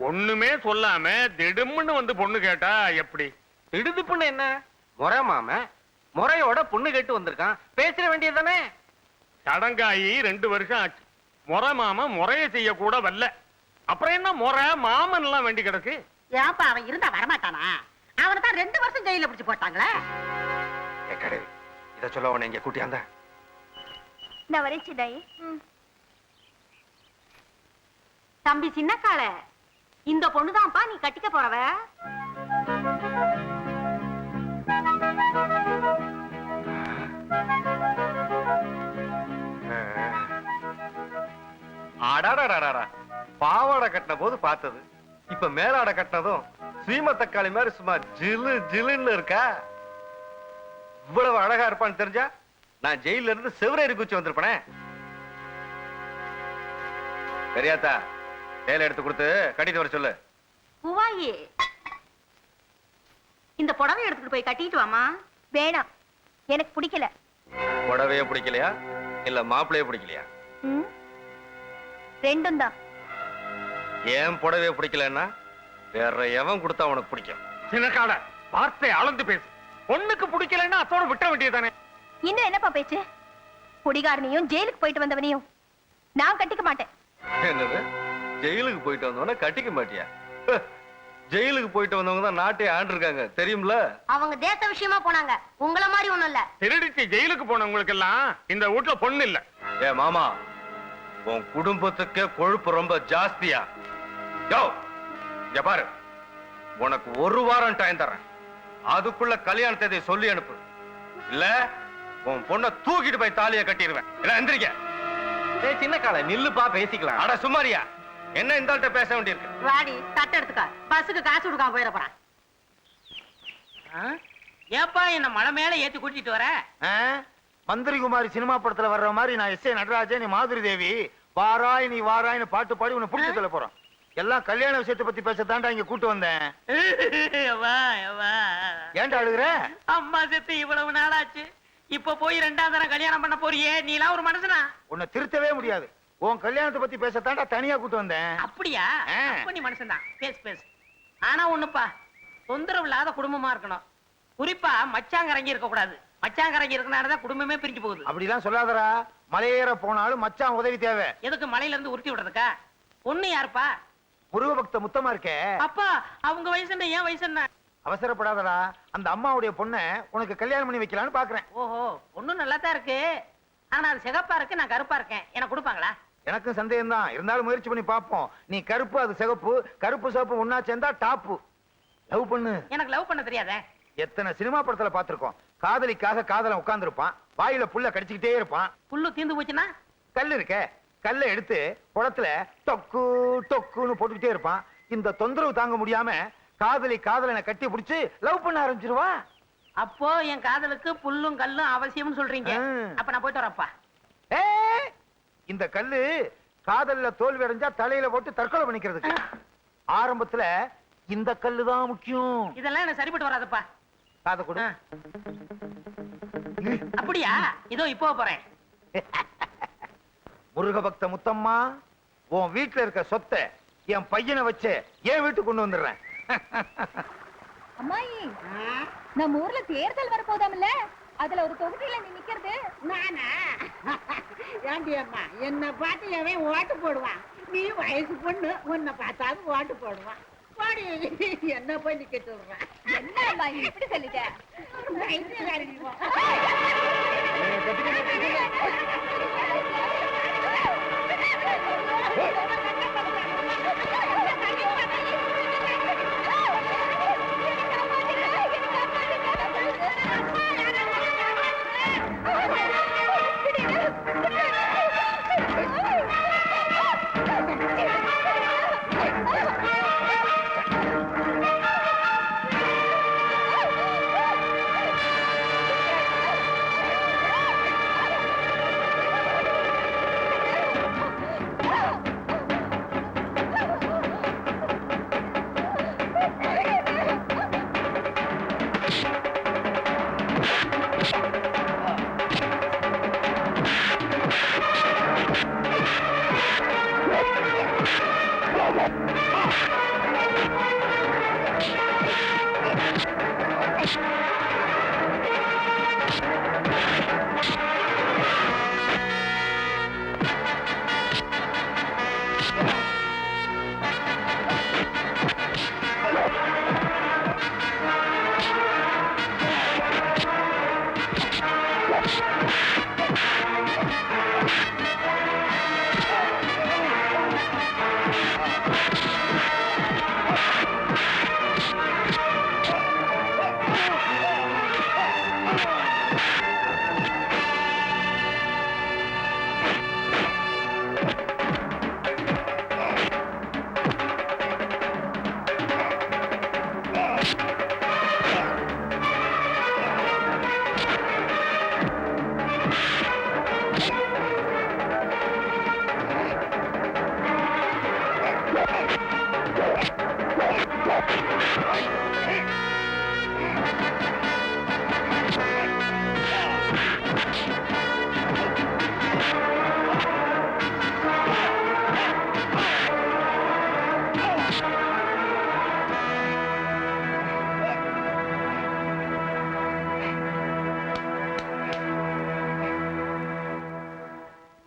ஒண்ணுமே சொல்லாம திடும்னு வந்து பொண்ணு கேட்டா எப்படி? திடுதிப்புன்னு என்ன? முறை மாம முறையோட பொண்ணு கேட்டு வந்திருக்கான், பேசிட வேண்டியதுதானே? சடங்காயி 2 வருஷம் ஆச்சு. முறை மாமா முறைய செய்ய கூட வரல. அப்புறம் என்ன முறை மாமன் எல்லாம் வேண்டி கிடக்கு? ஏப்பா அவன் இருந்தா வரமாட்டானா? அவனை தான் 2 வருஷம் ஜெயில பிடிச்சு போட்டாங்களே. இத சொல்ல உன இங்க கூட்டியாந்த. நான் வரேன் சின்னாயி. தம்பி சின்ன கால, இந்த பொண்ணுதான்ப்பா நீ கட்டிக்க போறவ. பாவாடை கட்டின போது பார்த்தது, இப்ப மேலாடை கட்டினதும் சீம தக்காளி மாதிரி சும்மா ஜிலு ஜிலுன்னு இருக்கா. இவ்வளவு அழகா இருப்பான்னு தெரிஞ்சா நான் ஜெயில இருந்து செவரேறி குச்சி வந்திருப்பேனே. பெரியாத்தா வேலை எடுத்து கொடுத்து கட்டிட்டு வர சொல்லு. பூவாயி, இந்த புடவை எடுத்துட்டு போய் கட்டிட்டு வாமா. வேணாம், எனக்கு பிடிக்கல. புடவையே பிடிக்கலையா இல்ல மாப்பிளையே பிடிக்கலையா? ரெண்டும் தான். ஏன் புடவையே பிடிக்கலன்னா வேற எவன் கொடுத்தா உனக்கு பிடிக்கும்? சின்னக்கால வார்த்தை அளந்து பேசு. பொண்ணுக்கு பிடிக்கலன்னா அத்தோட விட்ட வேண்டியதானே? இன்னும் என்னப்பா பேச்சு? குடிகாரனையும் ஜெயிலுக்கு போயிட்டு வந்தவனையும் நான் கட்டிக்க மாட்டேன். என்னது, ஜெயிலுக்கு போயிட்டு வந்தவன கட்டிக்க மாட்டியா? ஜெயிலுக்கு போயிட்டு வந்தவங்க தான் நாட்டை ஆண்டு இருக்காங்க தெரியும்ல. அவங்க தேச விஷயமா போனாங்க, உங்கள மாதிரி ஒண்ணும் இல்ல. திருடிச்சு ஜெயிலுக்கு போனவங்களுக்கு எல்லாம் இந்த வீட்டுல பொண்ணு இல்ல. ஏ மாமா, உன் குடும்பத்துக்கு கொழுப்பு ரொம்ப ஜாஸ்தியா? யோ இங்க பாரு, உனக்கு 1 வாரம் டைம் தரேன். அதுக்குள்ள கல்யாண தேதி சொல்லி அனுப்பு, இல்ல உன் பொண்ணை தூக்கிட்டு போய் தாலியை கட்டிடுவேன். இல்ல எந்திரிக்க. சின்ன கால நில்லுப்பா, பேசிக்கலாம். அட சும்மாரியா, என்ன இந்த ஆள்கிட்ட பேச வேண்டியிருக்கு? வாடி தட்டு எடுத்துக்க, பஸ்ஸுக்கு காசு கொடுக்காம போயிட போறான். ஏப்பா என்ன மலை மேல ஏத்தி கூட்டிட்டு வர? மந்திரி குமாரி சினிமா படத்துல வர்ற மாதிரி நான் எஸ் ஏ நடராஜன், நீ மாதுரி தேவி வாராய் நீ வாராய்னு பாட்டு பாடி உன்னை புடிச்சு சொல்ல போறோம். எல்லாம் கல்யாண விஷயத்தை பத்தி பேசத்தாண்டா இங்க கூட்டு வந்தேன். ஏன்டா அழுகுற? அம்மா செத்து இவ்வளவு நாளாச்சு, இப்ப போய் 2ஆம் தரம் கல்யாணம் பண்ண போறியே, நீ எல்லாம் ஒரு மனுஷனா? உன்னை திருத்தவே முடியாது. உன் கல்யாணத்தை பத்தி பேசத்தாண்டா தனியா கூட்டு வந்தேன். அப்படியா? அப்ப நீ மனுஷன் தான், பேசு பேசு. ஆனா ஒண்ணுப்பா, தொந்தரவு இல்லாத குடும்பமா இருக்கணும். குறிப்பா மச்சாங்கரங்கி இருக்க கூடாது. மச்சாங்கரங்கி இருக்கனாலதான் குடும்பமே பிரிஞ்சு போகுது. அப்படிலாம் சொல்லாதடா. மலையேற போனாலும் மச்சான் உதவி தேவை. எதுக்கு மலையில இருந்து உருட்டி விடுறதுக்கா? பொண்ணு யாருப்பா? முருக பக்த முத்தமா இருக்கே. அப்பா அவங்க வயசு என்ன, ஏன் வயசு என்ன? அவசரப்படாதடா, அந்த அம்மாவுடைய பொண்ணை உனக்கு கல்யாணம் பண்ணி வைக்கலான்னு பாக்குறேன். ஓஹோ, பொண்ணு நல்லா தான் இருக்கு. ஆனா அது சிகப்பா இருக்கு, நான் கருப்பா இருக்கேன். எனக்கு கொடுப்பாங்களா? எனக்கும் சந்தேகம் தான், இருந்தாலும் முயற்சி பண்ணி பாப்போம். நீ கருப்பு, அது சிகப்பு, கருப்பு சிவப்பு ஒன்னா சேர்ந்தா டாப்பு. லவ் பண்ணு. எனக்கு லவ் பண்ண தெரியாதே. எத்தனை சினிமா படத்துல பாத்திருக்கோம். காதலிக்காக காதலன் உட்கார்ந்து இருப்பான், வாயில புல்ல கடிச்சுக்கிட்டே இருப்பான். புல்லு தீந்து போச்சுன்னா கல்லு இருக்க, கல்ல எடுத்து குளத்துல டொக்கு டொக்குன்னு போட்டுக்கிட்டே இருப்பான். இந்த தொந்தரவு தாங்க முடியாம காதலி காதலனை கட்டி பிடிச்சு லவ் பண்ண ஆரம்பிச்சிருவா. அப்போ என் காதலுக்கு புல்லும் கல்லும் அவசியம்னு சொல்றீங்க. அப்ப நான் போயிட்டு வரப்பா. இந்த கல்லு காதல்ல தோல்வி அடைஞ்சா தலையில போட்டு தற்கொலை பண்ணிக்கிறதுக்கு. ஆரம்பத்துல இந்த கல்லு தான் முக்கியம். இதெல்லாம் எனக்கு சரிப்பட்டு வராதுப்பா. காதை கொடு. அப்படியா? இதோ இப்போ போறேன். முருக பக்த முத்தம்மா, உன் வீட்டுல இருக்க சொத்தை என் பையனை வச்சு என் வீட்டுக்கு கொண்டு வந்துடுறேன். அம்மாயி, நம்ம ஊர்ல தேர்தல் வரப்போதாமில்ல, அதுல ஒரு தொகுதியில நீ நிக்கிறது. நானா? ஏண்டி அம்மா, என்ன பார்த்து எவன் ஓட்டு போடுவான்? நீ வயசு பொண்ணு, உன்னை பார்த்தாலும் ஓட்டு போடுவான். பாடி என்ன போய் நிக்க சொல்றேன்? என்ன அம்மாயி இப்படி சொல்லிட்ட?